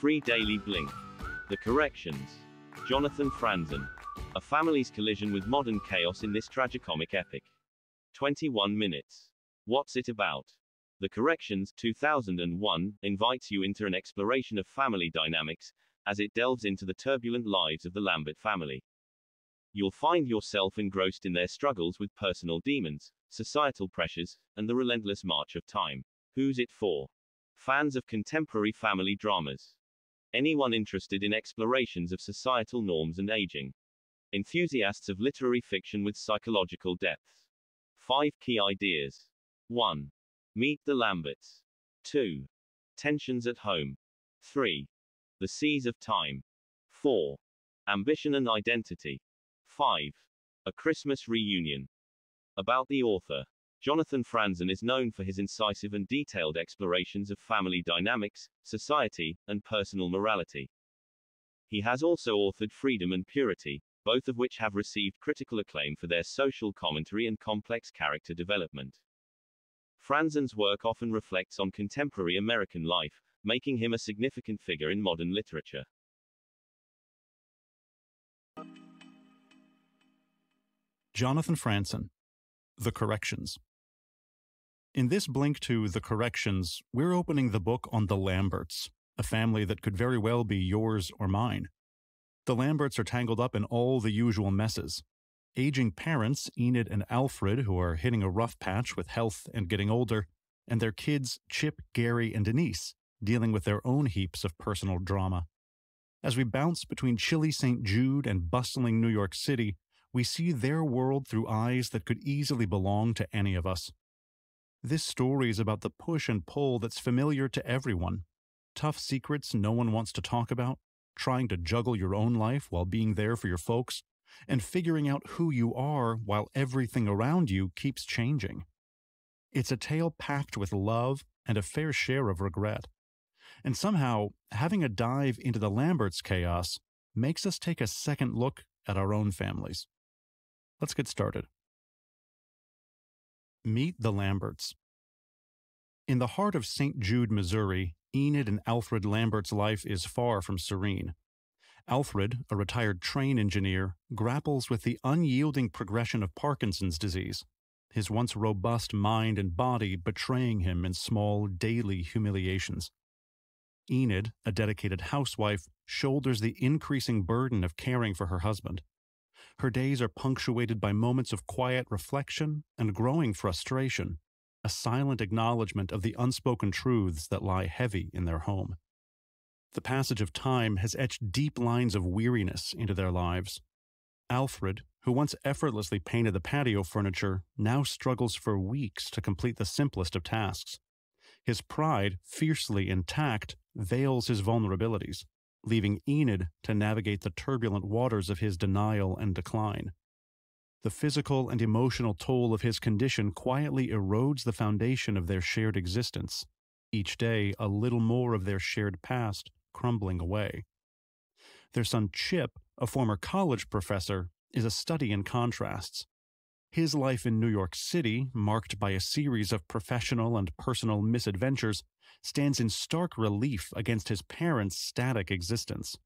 Free Daily Blink. The Corrections. Jonathan Franzen. A family's collision with modern chaos in this tragicomic epic. 21 minutes. What's it about? The Corrections, 2001, invites you into an exploration of family dynamics, as it delves into the turbulent lives of the Lambert family. You'll find yourself engrossed in their struggles with personal demons, societal pressures, and the relentless march of time. Who's it for? Fans of contemporary family dramas. Anyone interested in explorations of societal norms and aging. Enthusiasts of literary fiction with psychological depths. 5 key ideas. 1. Meet the Lamberts. 2. Tensions at home. 3. The Seas of Time. 4. Ambition and Identity. 5. A Christmas Reunion. About the author. Jonathan Franzen is known for his incisive and detailed explorations of family dynamics, society, and personal morality. He has also authored Freedom and Purity, both of which have received critical acclaim for their social commentary and complex character development. Franzen's work often reflects on contemporary American life, making him a significant figure in modern literature. Jonathan Franzen. The Corrections. In this blink to The Corrections, we're opening the book on the Lamberts, a family that could very well be yours or mine. The Lamberts are tangled up in all the usual messes. Aging parents, Enid and Alfred, who are hitting a rough patch with health and getting older, and their kids, Chip, Gary, and Denise, dealing with their own heaps of personal drama. As we bounce between chilly St. Jude and bustling New York City, we see their world through eyes that could easily belong to any of us. This story is about the push and pull that's familiar to everyone. Tough secrets no one wants to talk about, trying to juggle your own life while being there for your folks, and figuring out who you are while everything around you keeps changing. It's a tale packed with love and a fair share of regret. And somehow, having a dive into the Lamberts' chaos makes us take a second look at our own families. Let's get started. Meet the Lamberts. In the heart of St. Jude, Missouri, Enid and Alfred Lambert's life is far from serene. Alfred, a retired train engineer, grapples with the unyielding progression of Parkinson's disease, his once robust mind and body betraying him in small, daily humiliations. Enid, a dedicated housewife, shoulders the increasing burden of caring for her husband. Her days are punctuated by moments of quiet reflection and growing frustration, a silent acknowledgement of the unspoken truths that lie heavy in their home. The passage of time has etched deep lines of weariness into their lives. Alfred, who once effortlessly painted the patio furniture, now struggles for weeks to complete the simplest of tasks. His pride, fiercely intact, veils his vulnerabilities, leaving Enid to navigate the turbulent waters of his denial and decline. The physical and emotional toll of his condition quietly erodes the foundation of their shared existence, each day a little more of their shared past crumbling away. Their son Chip, a former college professor, is a study in contrasts. His life in New York City, marked by a series of professional and personal misadventures, stands in stark relief against his parents' static existence.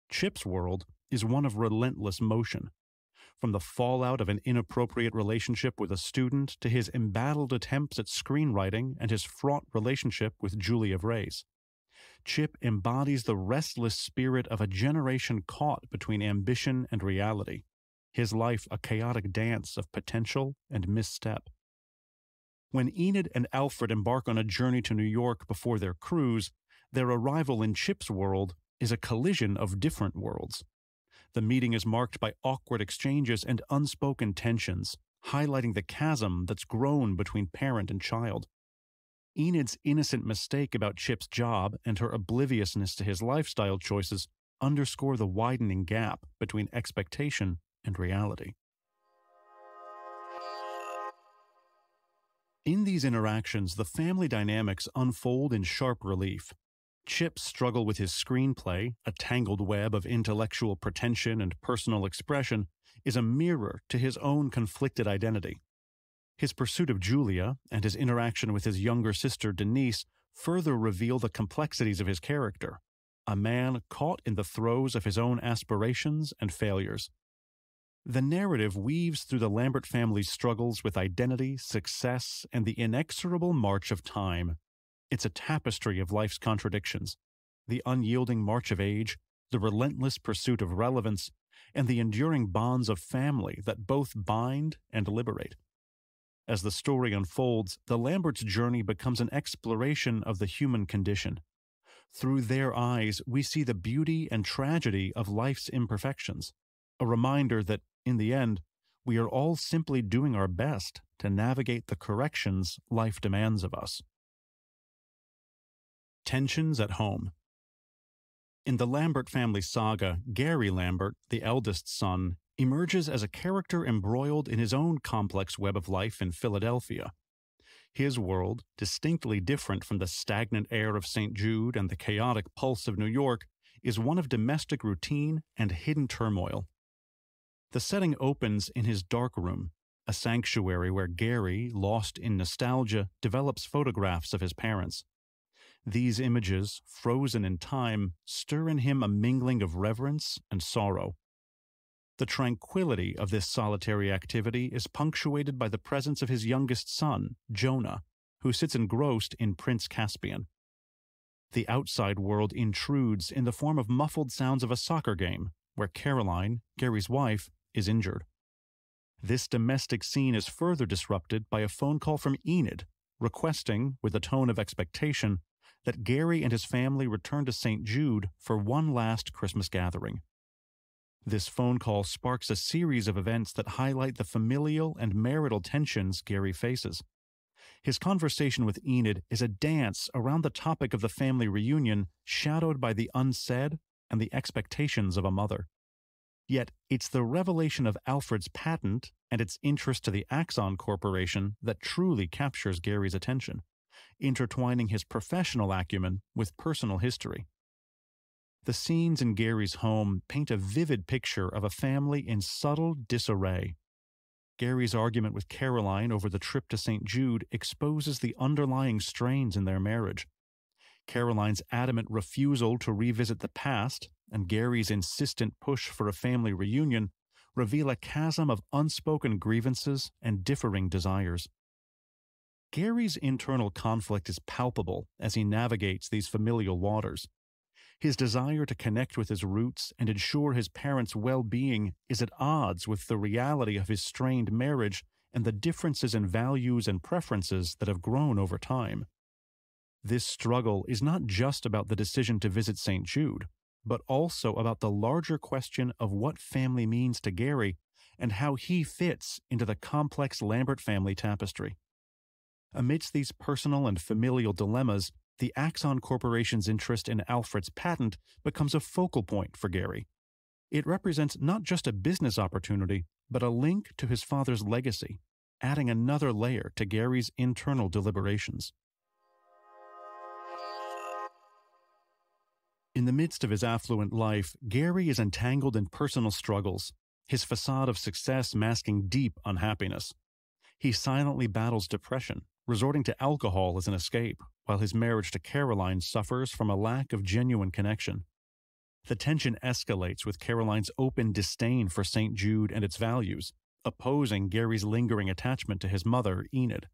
Chip's world is one of relentless motion. From the fallout of an inappropriate relationship with a student to his embattled attempts at screenwriting and his fraught relationship with Julia Vrace, Chip embodies the restless spirit of a generation caught between ambition and reality, his life a chaotic dance of potential and misstep. When Enid and Alfred embark on a journey to New York before their cruise, their arrival in Chip's world is a collision of different worlds. The meeting is marked by awkward exchanges and unspoken tensions, highlighting the chasm that's grown between parent and child. Enid's innocent mistake about Chip's job and her obliviousness to his lifestyle choices underscore the widening gap between expectation and reality. In these interactions, the family dynamics unfold in sharp relief. Chip's struggle with his screenplay, a tangled web of intellectual pretension and personal expression, is a mirror to his own conflicted identity. His pursuit of Julia and his interaction with his younger sister Denise further reveal the complexities of his character, a man caught in the throes of his own aspirations and failures. The narrative weaves through the Lambert family's struggles with identity, success, and the inexorable march of time. It's a tapestry of life's contradictions, the unyielding march of age, the relentless pursuit of relevance, and the enduring bonds of family that both bind and liberate. As the story unfolds, the Lamberts' journey becomes an exploration of the human condition. Through their eyes, we see the beauty and tragedy of life's imperfections, a reminder that, in the end, we are all simply doing our best to navigate the corrections life demands of us. Tensions at home. In the Lambert family saga, Gary Lambert, the eldest son, emerges as a character embroiled in his own complex web of life in Philadelphia. His world, distinctly different from the stagnant air of St. Jude and the chaotic pulse of New York, is one of domestic routine and hidden turmoil. The setting opens in his dark room, a sanctuary where Gary, lost in nostalgia, develops photographs of his parents. These images, frozen in time, stir in him a mingling of reverence and sorrow. The tranquility of this solitary activity is punctuated by the presence of his youngest son, Jonah, who sits engrossed in Prince Caspian. The outside world intrudes in the form of muffled sounds of a soccer game, where Caroline, Gary's wife, is injured. This domestic scene is further disrupted by a phone call from Enid, requesting, with a tone of expectation, that Gary and his family return to St. Jude for one last Christmas gathering. This phone call sparks a series of events that highlight the familial and marital tensions Gary faces. His conversation with Enid is a dance around the topic of the family reunion, shadowed by the unsaid and the expectations of a mother. Yet, it's the revelation of Alfred's patent and its interest to the Axon Corporation that truly captures Gary's attention, intertwining his professional acumen with personal history. The scenes in Gary's home paint a vivid picture of a family in subtle disarray. Gary's argument with Caroline over the trip to St. Jude exposes the underlying strains in their marriage. Caroline's adamant refusal to revisit the past and Gary's insistent push for a family reunion reveal a chasm of unspoken grievances and differing desires. Gary's internal conflict is palpable as he navigates these familial waters. His desire to connect with his roots and ensure his parents' well-being is at odds with the reality of his strained marriage and the differences in values and preferences that have grown over time. This struggle is not just about the decision to visit St. Jude, but also about the larger question of what family means to Gary and how he fits into the complex Lambert family tapestry. Amidst these personal and familial dilemmas, the Axon Corporation's interest in Alfred's patent becomes a focal point for Gary. It represents not just a business opportunity, but a link to his father's legacy, adding another layer to Gary's internal deliberations. In the midst of his affluent life, Gary is entangled in personal struggles, his facade of success masking deep unhappiness. He silently battles depression, resorting to alcohol as an escape, while his marriage to Caroline suffers from a lack of genuine connection. The tension escalates with Caroline's open disdain for St. Jude and its values, opposing Gary's lingering attachment to his mother, Enid.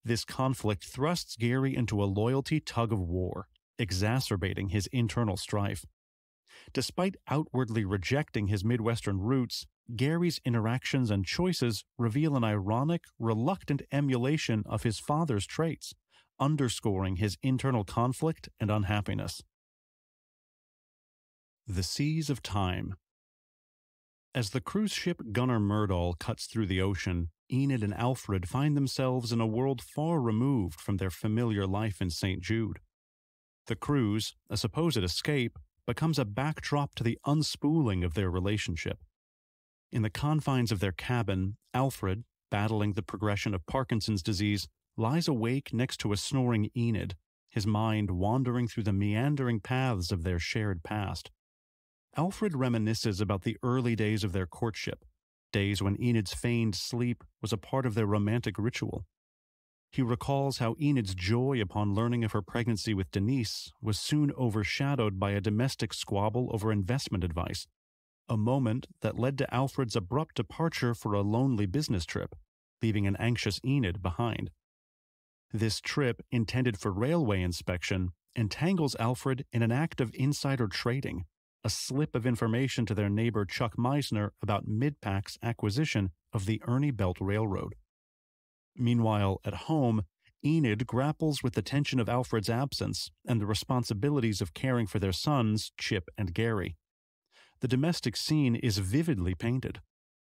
This conflict thrusts Gary into a loyalty tug-of-war, exacerbating his internal strife. Despite outwardly rejecting his Midwestern roots, Gary's interactions and choices reveal an ironic, reluctant emulation of his father's traits, underscoring his internal conflict and unhappiness. The Seas of Time. As the cruise ship Gunner Myrdal cuts through the ocean, Enid and Alfred find themselves in a world far removed from their familiar life in St. Jude. The cruise, a supposed escape, becomes a backdrop to the unspooling of their relationship. In the confines of their cabin, Alfred, battling the progression of Parkinson's disease, lies awake next to a snoring Enid, his mind wandering through the meandering paths of their shared past. Alfred reminisces about the early days of their courtship, days when Enid's feigned sleep was a part of their romantic ritual. He recalls how Enid's joy upon learning of her pregnancy with Denise was soon overshadowed by a domestic squabble over investment advice, a moment that led to Alfred's abrupt departure for a lonely business trip, leaving an anxious Enid behind. This trip, intended for railway inspection, entangles Alfred in an act of insider trading, a slip of information to their neighbor Chuck Meisner about Midpac's acquisition of the Ernie Belt Railroad. Meanwhile, at home, Enid grapples with the tension of Alfred's absence and the responsibilities of caring for their sons, Chip and Gary. The domestic scene is vividly painted.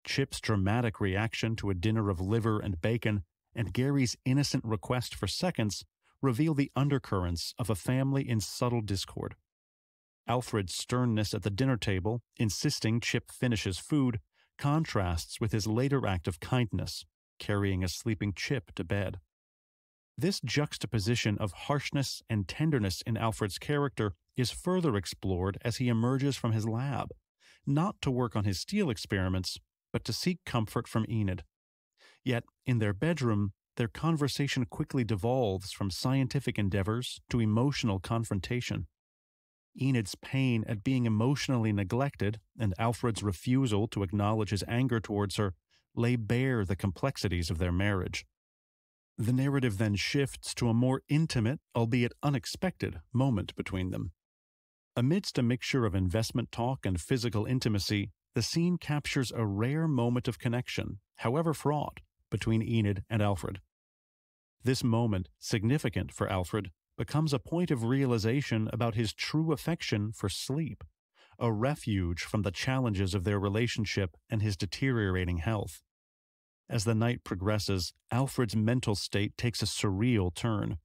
Chip's dramatic reaction to a dinner of liver and bacon and Gary's innocent request for seconds reveal the undercurrents of a family in subtle discord. Alfred's sternness at the dinner table, insisting Chip finish his food, contrasts with his later act of kindness, carrying a sleeping Chip to bed. This juxtaposition of harshness and tenderness in Alfred's character is further explored as he emerges from his lab, not to work on his steel experiments, but to seek comfort from Enid. Yet, in their bedroom, their conversation quickly devolves from scientific endeavors to emotional confrontation. Enid's pain at being emotionally neglected and Alfred's refusal to acknowledge his anger towards her lay bare the complexities of their marriage. The narrative then shifts to a more intimate, albeit unexpected, moment between them. Amidst a mixture of investment talk and physical intimacy, the scene captures a rare moment of connection, however fraught, between Enid and Alfred. This moment, significant for Alfred, becomes a point of realization about his true affection for sleep, a refuge from the challenges of their relationship and his deteriorating health. As the night progresses, Alfred's mental state takes a surreal turn.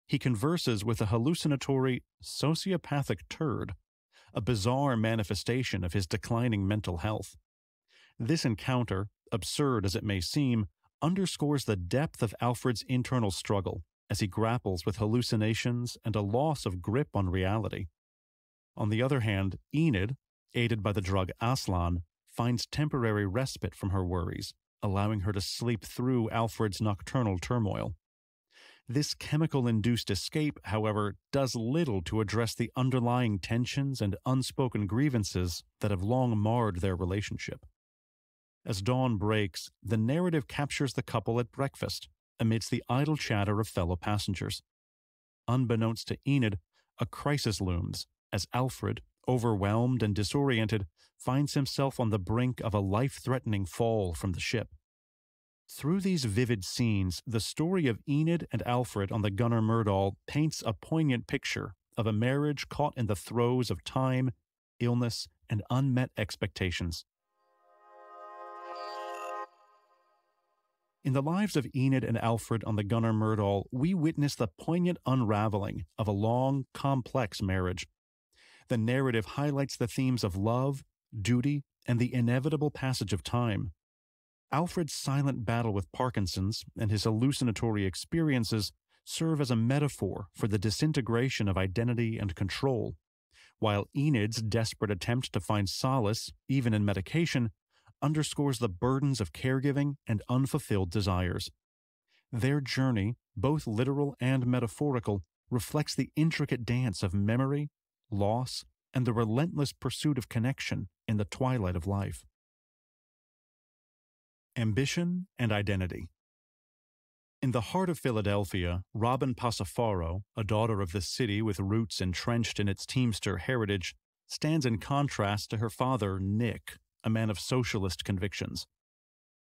He converses with a hallucinatory, sociopathic turd, a bizarre manifestation of his declining mental health. This encounter, absurd as it may seem, underscores the depth of Alfred's internal struggle as he grapples with hallucinations and a loss of grip on reality. On the other hand, Enid, aided by the drug Aslan, finds temporary respite from her worries, allowing her to sleep through Alfred's nocturnal turmoil. This chemical-induced escape, however, does little to address the underlying tensions and unspoken grievances that have long marred their relationship. As dawn breaks, the narrative captures the couple at breakfast, amidst the idle chatter of fellow passengers. Unbeknownst to Enid, a crisis looms as Alfred, overwhelmed and disoriented, finds himself on the brink of a life-threatening fall from the ship. Through these vivid scenes, the story of Enid and Alfred on the Gunner Myrdal paints a poignant picture of a marriage caught in the throes of time, illness, and unmet expectations. In the lives of Enid and Alfred on the Gunner Myrdal, we witness the poignant unraveling of a long, complex marriage. The narrative highlights the themes of love, duty, and the inevitable passage of time. Alfred's silent battle with Parkinson's and his hallucinatory experiences serve as a metaphor for the disintegration of identity and control, while Enid's desperate attempt to find solace, even in medication, underscores the burdens of caregiving and unfulfilled desires. Their journey, both literal and metaphorical, reflects the intricate dance of memory, loss, and the relentless pursuit of connection in the twilight of life. Ambition and identity. In the heart of Philadelphia, Robin Passafaro, a daughter of the city with roots entrenched in its Teamster heritage, stands in contrast to her father, Nick, a man of socialist convictions.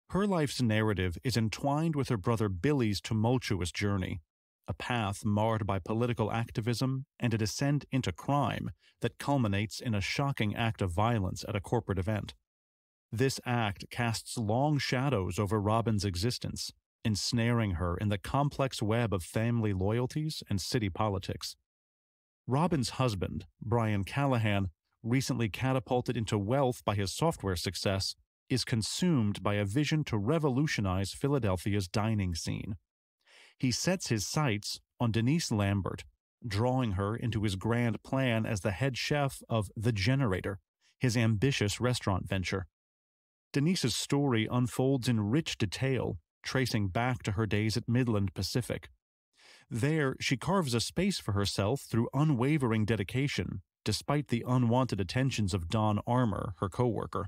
Her life's narrative is entwined with her brother Billy's tumultuous journey, a path marred by political activism and a descent into crime that culminates in a shocking act of violence at a corporate event. This act casts long shadows over Robin's existence, ensnaring her in the complex web of family loyalties and city politics. Robin's husband, Brian Callahan, recently catapulted into wealth by his software success, is consumed by a vision to revolutionize Philadelphia's dining scene. He sets his sights on Denise Lambert, drawing her into his grand plan as the head chef of The Generator, his ambitious restaurant venture. Denise's story unfolds in rich detail, tracing back to her days at Midland Pacific. There, she carves a space for herself through unwavering dedication, despite the unwanted attentions of Don Armour, her co-worker.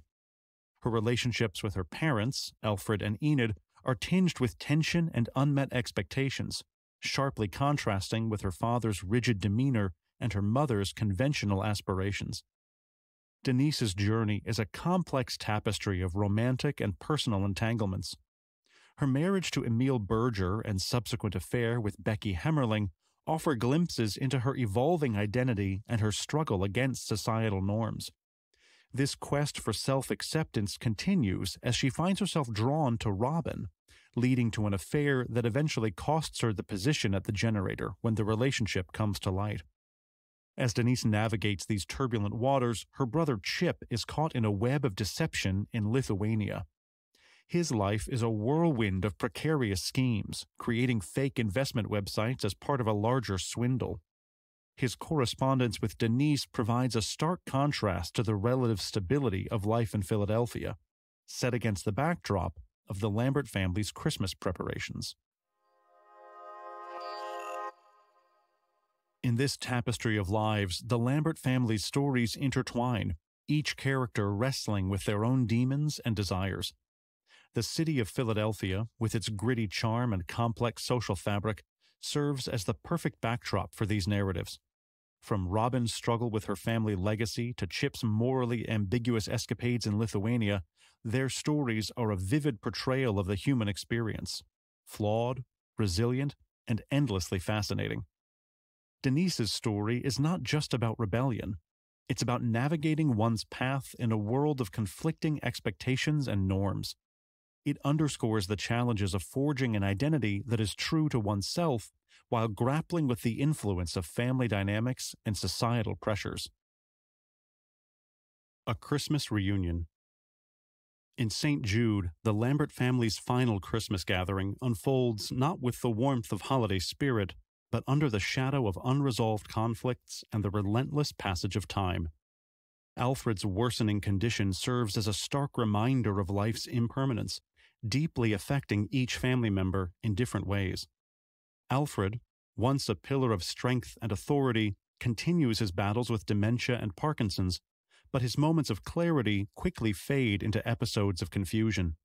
Her relationships with her parents, Alfred and Enid, are tinged with tension and unmet expectations, sharply contrasting with her father's rigid demeanor and her mother's conventional aspirations. Denise's journey is a complex tapestry of romantic and personal entanglements. Her marriage to Emil Berger and subsequent affair with Becky Hemmerling offer glimpses into her evolving identity and her struggle against societal norms. This quest for self-acceptance continues as she finds herself drawn to Robin, leading to an affair that eventually costs her the position at the generator when the relationship comes to light. As Denise navigates these turbulent waters, her brother Chip is caught in a web of deception in Lithuania. His life is a whirlwind of precarious schemes, creating fake investment websites as part of a larger swindle. His correspondence with Denise provides a stark contrast to the relative stability of life in Philadelphia, set against the backdrop of the Lambert family's Christmas preparations. In this tapestry of lives, the Lambert family's stories intertwine, each character wrestling with their own demons and desires. The city of Philadelphia, with its gritty charm and complex social fabric, serves as the perfect backdrop for these narratives. From Robin's struggle with her family legacy to Chip's morally ambiguous escapades in Lithuania, their stories are a vivid portrayal of the human experience, flawed, resilient, and endlessly fascinating. Denise's story is not just about rebellion. It's about navigating one's path in a world of conflicting expectations and norms. It underscores the challenges of forging an identity that is true to oneself while grappling with the influence of family dynamics and societal pressures. A Christmas Reunion. In St. Jude, the Lambert family's final Christmas gathering unfolds not with the warmth of holiday spirit, but under the shadow of unresolved conflicts and the relentless passage of time. Alfred's worsening condition serves as a stark reminder of life's impermanence, deeply affecting each family member in different ways. Alfred, once a pillar of strength and authority, continues his battles with dementia and Parkinson's, but his moments of clarity quickly fade into episodes of confusion.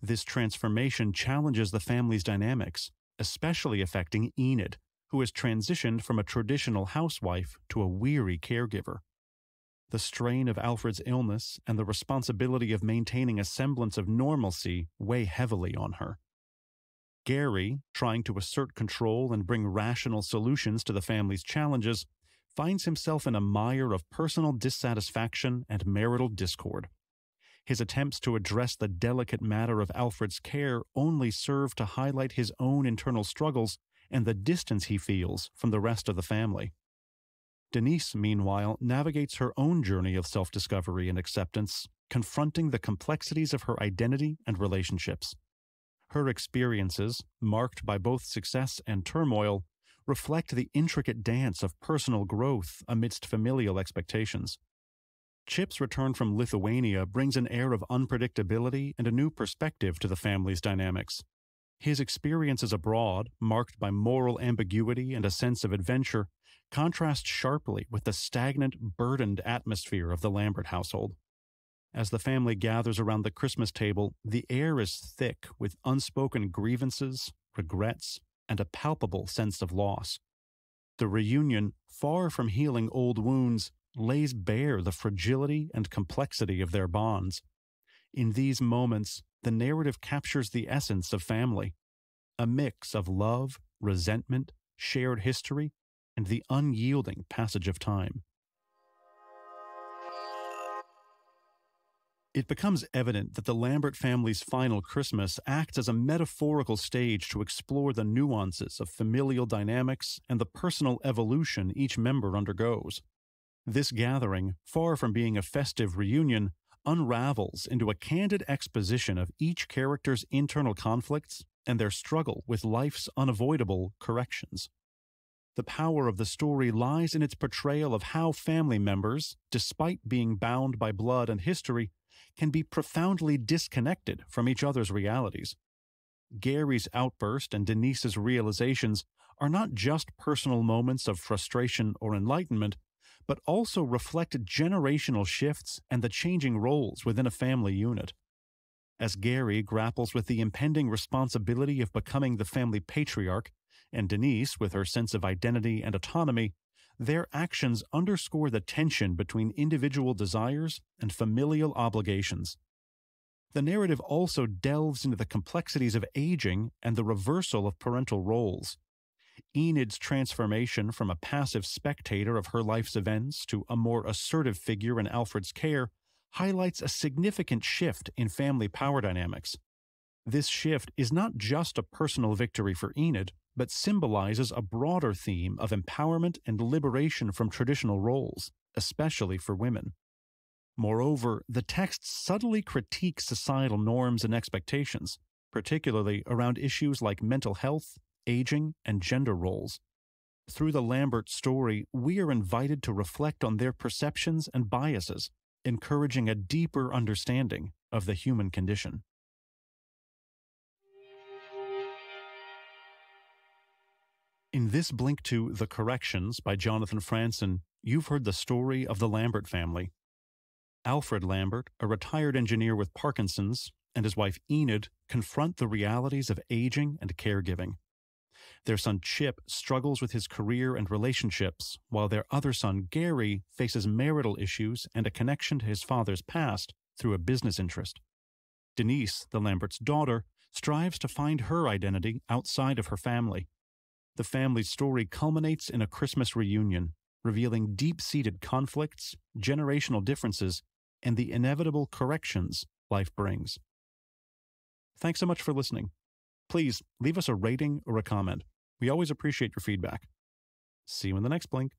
This transformation challenges the family's dynamics, especially affecting Enid, who has transitioned from a traditional housewife to a weary caregiver. The strain of Alfred's illness and the responsibility of maintaining a semblance of normalcy weigh heavily on her. Gary, trying to assert control and bring rational solutions to the family's challenges, finds himself in a mire of personal dissatisfaction and marital discord. His attempts to address the delicate matter of Alfred's care only serve to highlight his own internal struggles and the distance he feels from the rest of the family. Denise, meanwhile, navigates her own journey of self-discovery and acceptance, confronting the complexities of her identity and relationships. Her experiences, marked by both success and turmoil, reflect the intricate dance of personal growth amidst familial expectations. Chip's return from Lithuania brings an air of unpredictability and a new perspective to the family's dynamics. His experiences abroad, marked by moral ambiguity and a sense of adventure, contrast sharply with the stagnant, burdened atmosphere of the Lambert household. As the family gathers around the Christmas table, the air is thick with unspoken grievances, regrets, and a palpable sense of loss. The reunion, far from healing old wounds, lays bare the fragility and complexity of their bonds. In these moments, the narrative captures the essence of family, a mix of love, resentment, shared history, and the unyielding passage of time. It becomes evident that the Lambert family's final Christmas acts as a metaphorical stage to explore the nuances of familial dynamics and the personal evolution each member undergoes. This gathering, far from being a festive reunion, unravels into a candid exposition of each character's internal conflicts and their struggle with life's unavoidable corrections. The power of the story lies in its portrayal of how family members, despite being bound by blood and history, can be profoundly disconnected from each other's realities. Gary's outburst and Denise's realizations are not just personal moments of frustration or enlightenment, but also reflect generational shifts and the changing roles within a family unit. As Gary grapples with the impending responsibility of becoming the family patriarch, and Denise with her sense of identity and autonomy, their actions underscore the tension between individual desires and familial obligations. The narrative also delves into the complexities of aging and the reversal of parental roles. Enid's transformation from a passive spectator of her life's events to a more assertive figure in Alfred's care highlights a significant shift in family power dynamics. This shift is not just a personal victory for Enid, but symbolizes a broader theme of empowerment and liberation from traditional roles, especially for women. Moreover, the text subtly critiques societal norms and expectations, particularly around issues like mental health, aging, and gender roles. Through the Lambert story, we are invited to reflect on their perceptions and biases, encouraging a deeper understanding of the human condition. In this blink to The Corrections by Jonathan Franzen, you've heard the story of the Lambert family. Alfred Lambert, a retired engineer with Parkinson's, and his wife Enid confront the realities of aging and caregiving. Their son Chip struggles with his career and relationships, while their other son Gary faces marital issues and a connection to his father's past through a business interest. Denise, the Lamberts' daughter, strives to find her identity outside of her family. The family's story culminates in a Christmas reunion, revealing deep-seated conflicts, generational differences, and the inevitable corrections life brings. Thanks so much for listening. Please leave us a rating or a comment. We always appreciate your feedback. See you in the next blink.